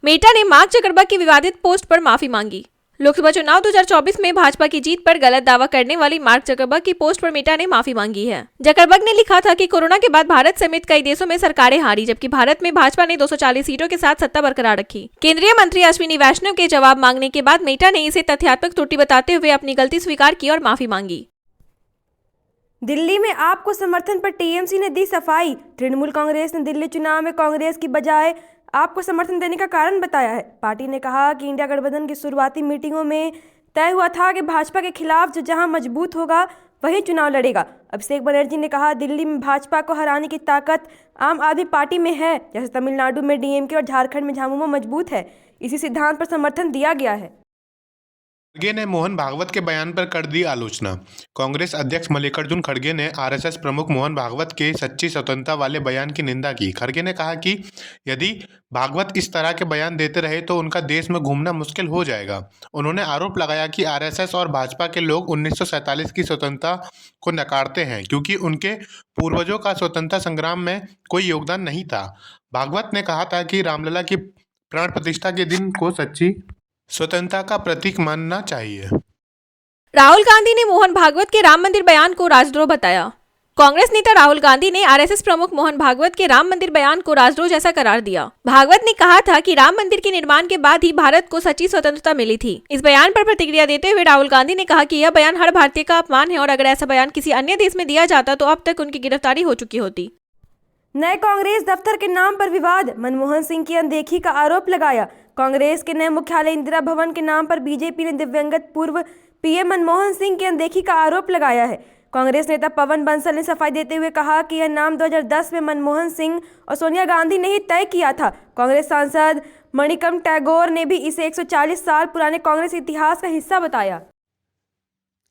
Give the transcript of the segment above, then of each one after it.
Meta ने mark Zuckerberg की विवादित पोस्ट पर माफी मांगी। लोकसभा चुनाव 2024 में भाजपा की जीत पर गलत दावा करने वाली मार्क जकरबर्ग की पोस्ट पर मेटा ने माफी मांगी है। जकरबर्ग ने लिखा था कि कोरोना के बाद भारत समेत कई देशों में सरकारें हारी, जबकि भारत में भाजपा ने 240 सीटों के साथ सत्ता बरकरार रखी। केंद्रीय मंत्री अश्विनी वैष्णव के जवाब मांगने के बाद मेटा ने इसे तथ्यात्मक त्रुटि बताते हुए अपनी गलती स्वीकार की और माफी मांगी। दिल्ली में आप को समर्थन पर टीएमसी ने दी सफाई। तृणमूल कांग्रेस ने दिल्ली चुनाव में कांग्रेस की बजाय आपको समर्थन देने का कारण बताया है। पार्टी ने कहा कि इंडिया गठबंधन की शुरुआती मीटिंगों में तय हुआ था कि भाजपा के खिलाफ जो जहां मजबूत होगा वहीं चुनाव लड़ेगा। अभिषेक बनर्जी ने कहा, दिल्ली में भाजपा को हराने की ताकत आम आदमी पार्टी में है, जैसे तमिलनाडु में डीएमके और झारखंड में झामुमो मजबूत है। इसी सिद्धांत पर समर्थन दिया गया है। खड़गे ने मोहन भागवत के बयान पर कर दी आलोचना। कांग्रेस अध्यक्ष मल्लिकार्जुन खड़गे ने आरएसएस प्रमुख मोहन भागवत के सच्ची स्वतंत्रता वाले बयान की निंदा की। खड़गे ने कहा कि यदि भागवत इस तरह के बयान देते रहे तो उनका देश में घूमना मुश्किल हो जाएगा। उन्होंने आरोप लगाया कि आरएसएस और भाजपा के लोग 1947 की स्वतंत्रता को नकारते हैं क्योंकि उनके पूर्वजों का स्वतंत्रता संग्राम में कोई योगदान नहीं था। भागवत ने कहा था कि रामलला की प्राण प्रतिष्ठा के दिन को सच्ची स्वतंत्रता का प्रतीक मानना चाहिए। राहुल गांधी ने मोहन भागवत के राम मंदिर बयान को राजद्रोह बताया। कांग्रेस नेता राहुल गांधी ने आरएसएस प्रमुख मोहन भागवत के राम मंदिर बयान को राजद्रोह जैसा करार दिया। भागवत ने कहा था कि राम मंदिर के निर्माण के बाद ही भारत को सच्ची स्वतंत्रता मिली थी। इस बयान पर प्रतिक्रिया देते हुए राहुल गांधी ने कहा कि यह बयान हर भारतीय का अपमान है और अगर ऐसा बयान किसी अन्य देश में दिया जाता तो अब तक उनकी गिरफ्तारी हो चुकी होती। नए कांग्रेस दफ्तर के नाम पर विवाद, मनमोहन सिंह की अनदेखी का आरोप लगाया। कांग्रेस के नए मुख्यालय इंदिरा भवन के नाम पर बीजेपी ने दिवंगत पूर्व पीएम मनमोहन सिंह की अनदेखी का आरोप लगाया है। कांग्रेस नेता पवन बंसल ने सफाई देते हुए कहा कि यह नाम 2010 में मनमोहन सिंह और सोनिया गांधी ने ही तय किया था। कांग्रेस सांसद मणिकम टैगोर ने भी इसे 140 साल पुराने कांग्रेस इतिहास का हिस्सा बताया।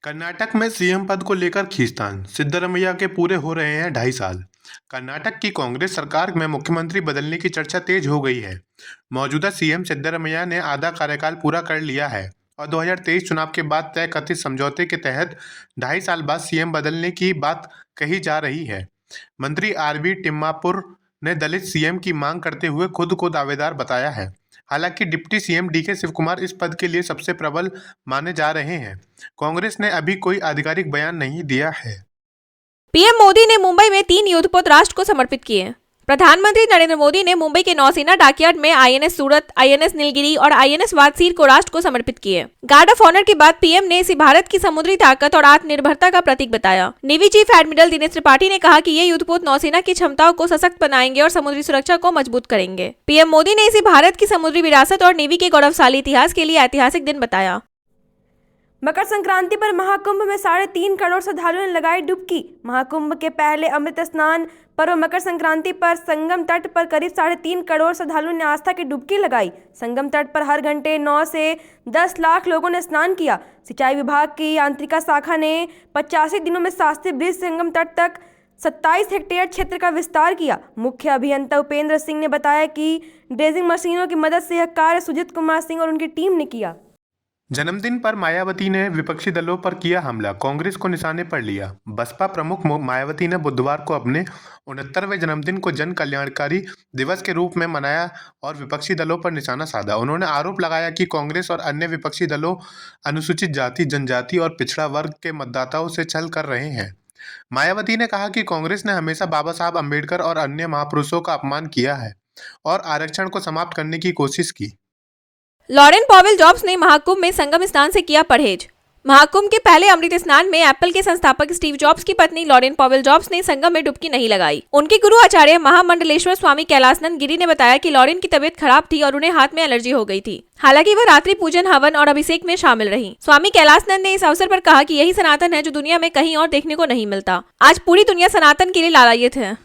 कर्नाटक में सीएम पद को लेकर खींचतान, सिद्धरमैया के पूरे हो रहे हैं 2.5 साल। कर्नाटक की कांग्रेस सरकार में मुख्यमंत्री बदलने की चर्चा तेज हो गई है। मौजूदा सीएम सिद्धरमैया ने आधा कार्यकाल पूरा कर लिया है और 2023 चुनाव के बाद तय कथित समझौते के तहत 2.5 साल बाद सीएम बदलने की बात कही जा रही है। मंत्री आरबी टिम्मापुर ने दलित सीएम की मांग करते हुए खुद को दावेदार बताया है। हालांकि डिप्टी सीएम डीके शिवकुमार इस पद के लिए सबसे प्रबल माने जा रहे हैं। कांग्रेस ने अभी कोई आधिकारिक बयान नहीं दिया है। पीएम मोदी ने मुंबई में 3 युद्धपोत राष्ट्र को समर्पित किए। प्रधानमंत्री नरेंद्र मोदी ने मुंबई के नौसेना डॉकयार्ड में आईएनएस सूरत, आईएनएस नीलगिरी और आईएनएस वादसीर को राष्ट्र को समर्पित किए। गार्ड ऑफ ऑनर के बाद पीएम ने इसे भारत की समुद्री ताकत और आत्मनिर्भरता का प्रतीक बताया। Navy chief admiral Dinesh Tripathi ने कहा कि ये युद्धपोत नौसेना की क्षमताओं को सशक्त बनाएंगे और समुद्री सुरक्षा को मजबूत करेंगे। पीएम मोदी ने इसे भारत की समुद्री विरासत और नेवी के गौरवशाली इतिहास के लिए ऐतिहासिक दिन बताया। मकर संक्रांति पर महाकुंभ में 3.5 करोड़ श्रद्धालुओं ने लगाई डुबकी। महाकुंभ के पहले अमृत स्नान पर्व मकर संक्रांति पर संगम तट पर करीब 3.5 करोड़ श्रद्धालुओं ने आस्था की डुबकी लगाई। संगम तट पर हर घंटे 9 से 10 लाख लोगों ने स्नान किया। सिंचाई विभाग की यांत्रिका शाखा ने 85 दिनों में शास्त्री ब्रिज संगम तट तक 27 हेक्टेयर क्षेत्र का विस्तार किया। मुख्य अभियंता उपेंद्र सिंह ने बताया कि ड्रेजिंग मशीनों की मदद से यह कार्य सुजीत कुमार सिंह और उनकी टीम ने किया। जन्मदिन पर मायावती ने विपक्षी दलों पर किया हमला, कांग्रेस को निशाने पर लिया। बसपा प्रमुख मायावती ने बुधवार को अपने 69वें जन्मदिन को जन कल्याणकारी दिवस के रूप में मनाया और विपक्षी दलों पर निशाना साधा। उन्होंने आरोप लगाया कि कांग्रेस और अन्य विपक्षी दलों अनुसूचित जाति, जनजाति और पिछड़ा वर्ग के मतदाताओं से छल कर रहे हैं। मायावती ने कहा कि कांग्रेस ने हमेशा बाबा साहब अम्बेडकर और अन्य महापुरुषों का अपमान किया है और आरक्षण को समाप्त करने की कोशिश की। लॉरेन पॉवेल जॉब्स ने महाकुंभ में संगम स्नान से किया परहेज। महाकुंभ के पहले अमृत स्नान में एप्पल के संस्थापक स्टीव जॉब्स की पत्नी लॉरेन पॉवेल जॉब्स ने संगम में डुबकी नहीं लगाई। उनके गुरु आचार्य महामंडलेश्वर स्वामी कैलासनंद गिरी ने बताया कि लॉरेन की तबीयत खराब थी और उन्हें हाथ में एलर्जी हो गई थी। हालांकि वह रात्रि पूजन, हवन और अभिषेक में शामिल रही। स्वामी कैलासनंद ने इस अवसर पर कहा कि यही सनातन है जो दुनिया में कहीं और देखने को नहीं मिलता। आज पूरी दुनिया सनातन के लिए लालायित है।